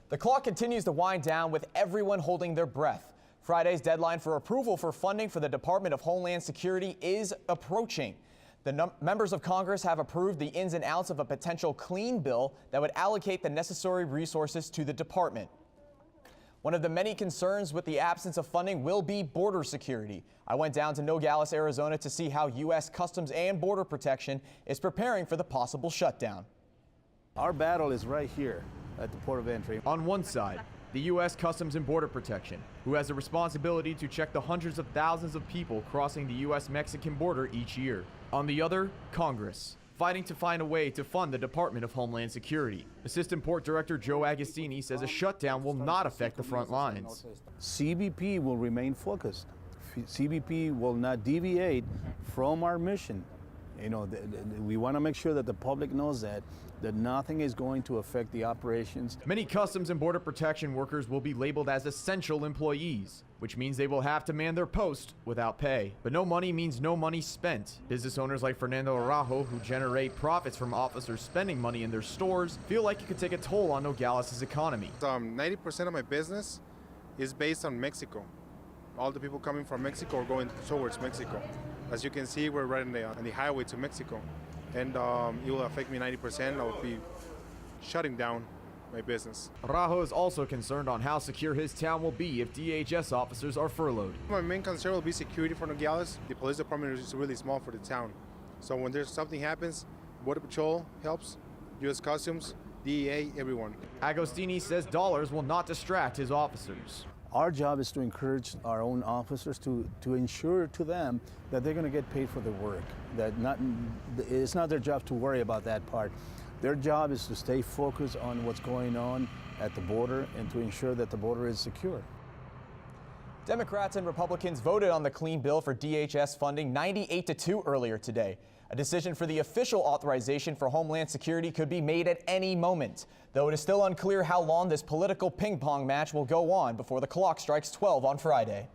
The clock continues to wind down with everyone holding their breath. Friday's deadline for approval for funding for the Department of Homeland Security is approaching. The members of Congress have approved the ins and outs of a potential clean bill that would allocate the necessary resources to the department. One of the many concerns with the absence of funding will be border security. I went down to Nogales, Arizona to see how U.S. Customs and Border Protection is preparing for the possible shutdown. Our battle is right here at the port of entry. On one side, the U.S. Customs and Border Protection, who has the responsibility to check the hundreds of thousands of people crossing the U.S.-Mexican border each year. On the other, Congress, fighting to find a way to fund the Department of Homeland Security. Assistant Port Director Joe Agostini says a shutdown will not affect the front lines. CBP will remain focused. CBP will not deviate from our mission. You know, we want to make sure that the public knows that nothing is going to affect the operations. Many Customs and Border Protection workers will be labeled as essential employees, which means they will have to man their post without pay. But no money means no money spent. Business owners like Fernando Araujo, who generate profits from officers spending money in their stores, feel like it could take a toll on Nogales' economy. 90% of my business is based on Mexico. All the people coming from Mexico are going towards Mexico. As you can see, we're right on the highway to Mexico, and it will affect me 90%. I will be shutting down my business. Araujo is also concerned on how secure his town will be if DHS officers are furloughed. My main concern will be security for Nogales. The police department is really small for the town, so when there's something happens, Border Patrol helps, U.S. Customs, DEA, everyone. Agostini says dollars will not distract his officers. Our job is to encourage our own officers to ensure to them that they're going to get paid for their work. It's not their job to worry about that part. Their job is to stay focused on what's going on at the border and to ensure that the border is secure. Democrats and Republicans voted on the clean bill for DHS funding 98-2 earlier today. A decision for the official authorization for Homeland Security could be made at any moment, though it is still unclear how long this political ping-pong match will go on before the clock strikes 12 on Friday.